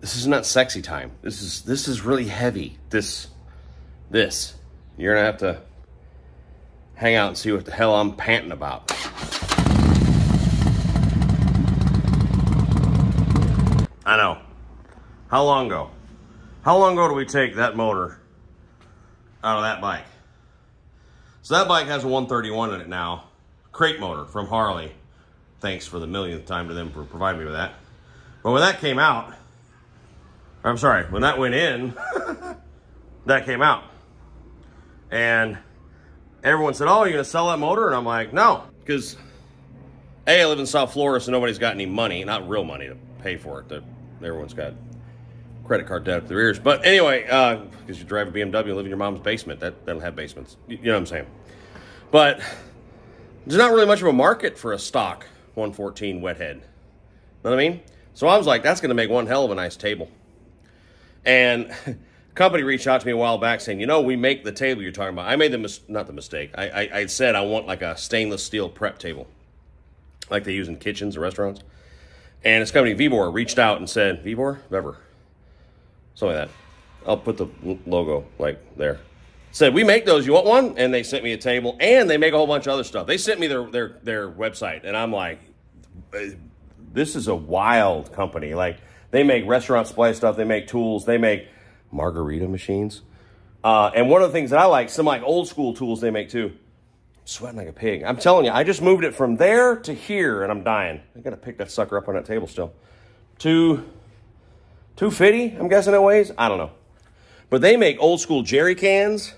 this is not sexy time. This is really heavy. This. You're gonna have to hang out and see what the hell I'm panting about. I know. How long ago? How long ago do we take that motor out of that bike? So that bike has a 131 in it now. Crate motor from Harley. Thanks for the millionth time to them for providing me with that. But when that came out, I'm sorry, when that went in, that came out. And everyone said, oh, you're gonna sell that motor? And I'm like, no, because A, I live in South Florida, so nobody's got any money, not real money to pay for it. Everyone's got credit card debt up their ears. But anyway, because you drive a BMW and live in your mom's basement, that'll have basements. You know what I'm saying? But there's not really much of a market for a stock 114 wet head. Know what I mean? So I was like, that's gonna make one hell of a nice table. And a company reached out to me a while back saying, you know, we make the table you're talking about. I made not the mistake. I said I want like a stainless steel prep table, like they use in kitchens or restaurants. And this company, VEVOR, reached out and said, VEVOR? Something like that. I'll put the logo like there. Said, we make those, you want one? And they sent me a table, and they make a whole bunch of other stuff. They sent me their website, and I'm like, this is a wild company. Like, they make restaurant supply stuff, they make tools, they make margarita machines. And one of the things that I like, some like old school tools they make too. I'm sweating like a pig. I'm telling you, I just moved it from there to here, and I'm dying. I gotta pick that sucker up on that table still. 250, I'm guessing it weighs? I don't know. But they make old school jerry cans,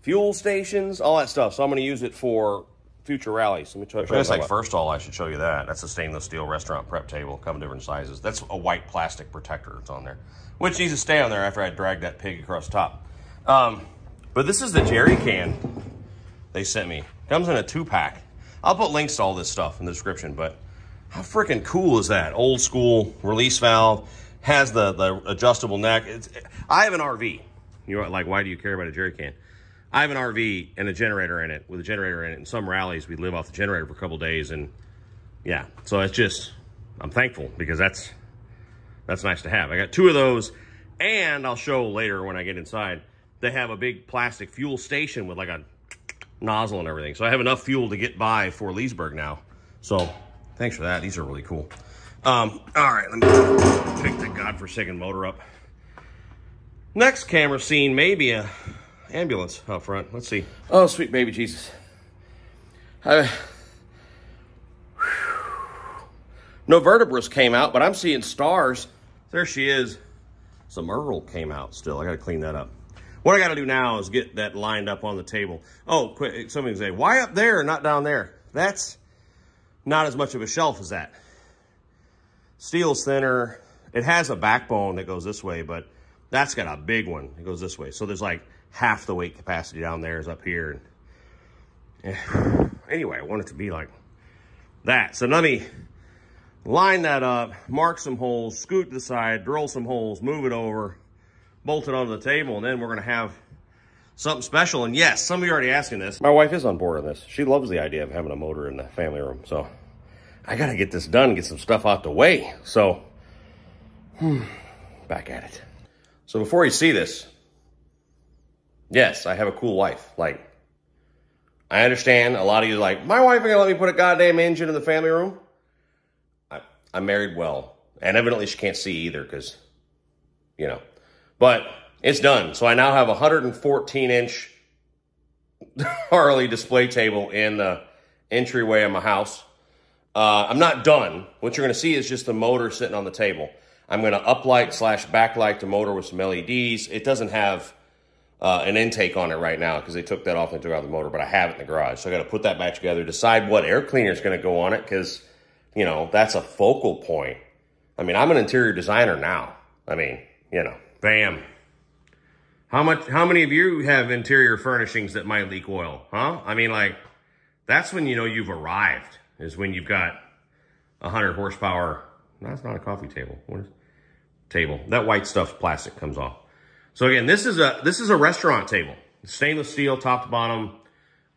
fuel stations, all that stuff. So I'm gonna use it for future rallies. Let me try to show you. First of all, I should show you that. That's a stainless steel restaurant prep table, come in different sizes. That's a white plastic protector that's on there, which needs to stay on there after I drag that pig across the top. But this is the jerry can they sent me. Comes in a 2-pack. I'll put links to all this stuff in the description, but how freaking cool is that? Old school release valve, has the adjustable neck. I have an RV. You're like, why do you care about a jerry can? I have an RV and a generator in it, with a generator in it. In some rallies, we live off the generator for a couple days, and yeah, so it's just, I'm thankful because that's nice to have. I got 2 of those, and I'll show later when I get inside, they have a big plastic fuel station with like a nozzle and everything. So I have enough fuel to get by for Leesburg now. So thanks for that. These are really cool. All right, let me pick the godforsaken motor up. Next camera scene, maybe a ambulance out front. Let's see. Oh, sweet baby Jesus. No vertebrae came out, but I'm seeing stars. There she is. Some Earl came out still. I got to clean that up. What I got to do now is get that lined up on the table. Oh, quick, somebody can say, why up there and not down there? That's not as much of a shelf as that. Steel's thinner. It has a backbone that goes this way, but that's got a big one. It goes this way. So there's like half the weight capacity down there is up here. Anyway, I want it to be like that. So let me line that up, mark some holes, scoot to the side, drill some holes, move it over, bolt it onto the table, and then we're gonna have something special. And yes, some of you are already asking this. My wife is on board on this. She loves the idea of having a motor in the family room. So I gotta get this done, get some stuff out the way. So, back at it. So before you see this, yes, I have a cool wife. Like, I understand a lot of you are like, my wife ain't gonna let me put a goddamn engine in the family room. I'm married well, and evidently she can't see either because, you know, but it's done. So I now have a 114-inch Harley display table in the entryway of my house. I'm not done. What you're going to see is just the motor sitting on the table. I'm going to uplight / backlight the motor with some LEDs. It doesn't have an intake on it right now because they took that off and took out the motor, but I have it in the garage. So I got to put that back together, decide what air cleaner is going to go on it because, you know, that's a focal point. I mean, I'm an interior designer now. I mean, you know, bam. How many of you have interior furnishings that might leak oil, huh? I mean, like, that's when you know you've arrived, is when you've got 100 horsepower. No, it's not a coffee table. What is table? That white stuff plastic comes off. So again, this is a restaurant table. Stainless steel, top to bottom.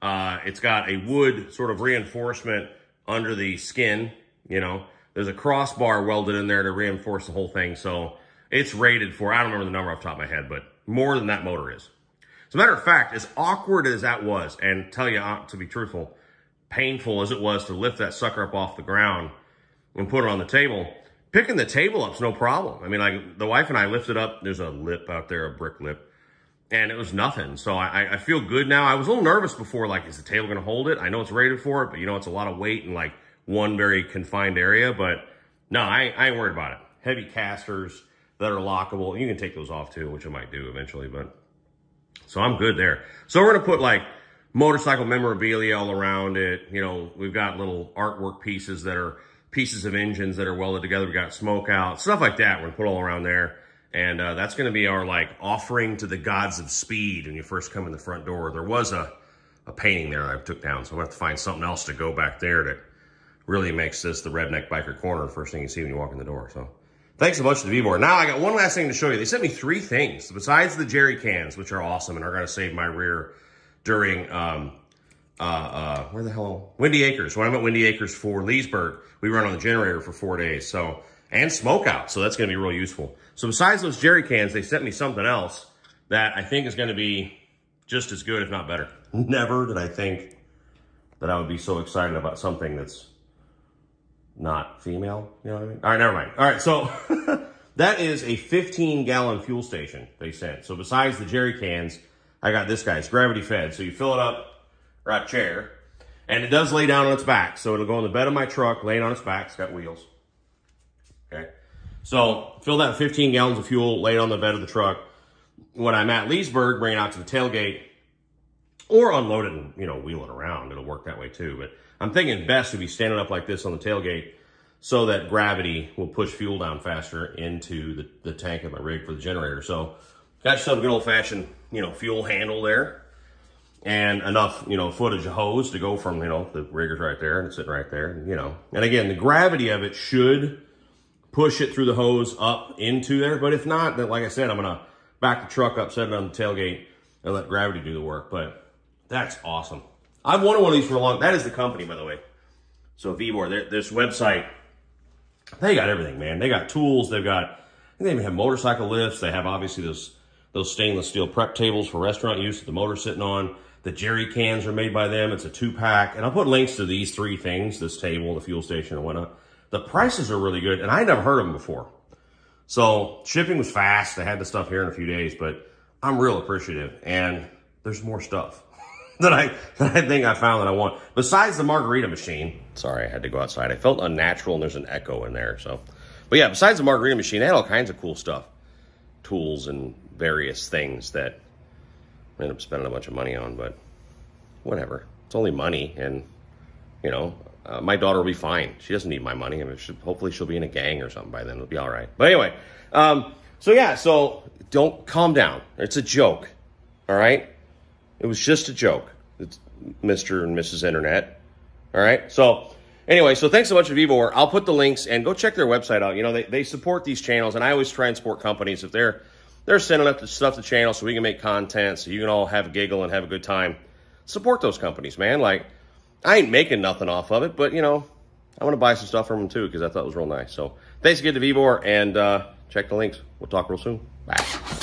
It's got a wood sort of reinforcement under the skin, you know. There's a crossbar welded in there to reinforce the whole thing. So It's rated for, I don't remember the number off the top of my head, but more than that motor is. As a matter of fact, as awkward as that was, and tell you, to be truthful, painful as it was to lift that sucker up off the ground and put it on the table, picking the table up's no problem. I mean, like, the wife and I lifted up, there's a lip out there, a brick lip, and it was nothing. So I feel good now. I was a little nervous before, like, is the table going to hold it? I know it's rated for it, but, you know, it's a lot of weight in, like, one very confined area. But, no, I ain't worried about it. Heavy casters that are lockable. You can take those off, too, which I might do eventually, but... So I'm good there. So we're going to put like motorcycle memorabilia all around it. You know, we've got little artwork pieces that are pieces of engines that are welded together. We got smoke out, stuff like that. We're going to put all around there. And that's going to be our like offering to the gods of speed when you first come in the front door. There was a painting there that I took down. So we'll have to find something else to go back there that really makes this the Redneck Biker Corner, the first thing you see when you walk in the door. So thanks a bunch to VEVOR. Now, I got one last thing to show you. They sent me 3 things besides the jerry cans, which are awesome and are going to save my rear during, where the hell? Windy Acres. When I'm at Windy Acres for Leesburg, we run on the generator for 4 days. So, and smoke out. So that's going to be real useful. So besides those jerry cans, they sent me something else that I think is going to be just as good, if not better. Never did I think that I would be so excited about something that's not female, you know what I mean? All right, never mind. All right, so that is a 15-gallon fuel station they sent. So besides the jerry cans, I got this guy. It's gravity fed. So you fill it up, right chair, and it does lay down on its back. So it'll go in the bed of my truck, laying on its back. It's got wheels. Okay. So fill that 15 gallons of fuel, lay it on the bed of the truck. When I'm at Leesburg, bring it out to the tailgate, or unload it and, you know, wheel it around. It'll work that way too. But I'm thinking best to be standing up like this on the tailgate so that gravity will push fuel down faster into the tank of my rig for the generator. So got yourself a good old-fashioned, you know, fuel handle there and enough, you know, footage of hose to go from, you know, the rigger's right there and it's sitting right there, you know. And again, the gravity of it should push it through the hose up into there. But if not, then like I said, I'm going to back the truck up, set it on the tailgate, and let gravity do the work. But that's awesome. I've wanted one of these for a long time. That is the company, by the way. So VEVOR, this website, they got everything, man. They got tools. They've got, I think they even have motorcycle lifts. They have obviously those stainless steel prep tables for restaurant use that the motor's sitting on. The jerry cans are made by them. It's a 2-pack. And I'll put links to these 3 things, this table, the fuel station, and whatnot. The prices are really good, and I never heard of them before. So shipping was fast. They had the stuff here in a few days, but I'm real appreciative. And there's more stuff that I think I found that I want. Besides the margarita machine. Sorry, I had to go outside. I felt unnatural, and there's an echo in there. So, but yeah, besides the margarita machine, they had all kinds of cool stuff. Tools and various things that I ended up spending a bunch of money on, but whatever. It's only money, and, you know, my daughter will be fine. She doesn't need my money. I mean, hopefully she'll be in a gang or something by then. It'll be all right. But anyway, so yeah, so don't calm down. It's a joke, all right? It was just a joke. It's Mr. and Mrs. Internet, all right? So anyway, so thanks so much to VEVOR. I'll put the links, and go check their website out. You know, they support these channels, and I always try and support companies. If they're sending up stuff to channel so we can make content, so you can all have a giggle and have a good time, support those companies, man. Like, I ain't making nothing off of it, but, you know, I want to buy some stuff from them, too, because I thought it was real nice. So thanks again to VEVOR, and check the links. We'll talk real soon. Bye.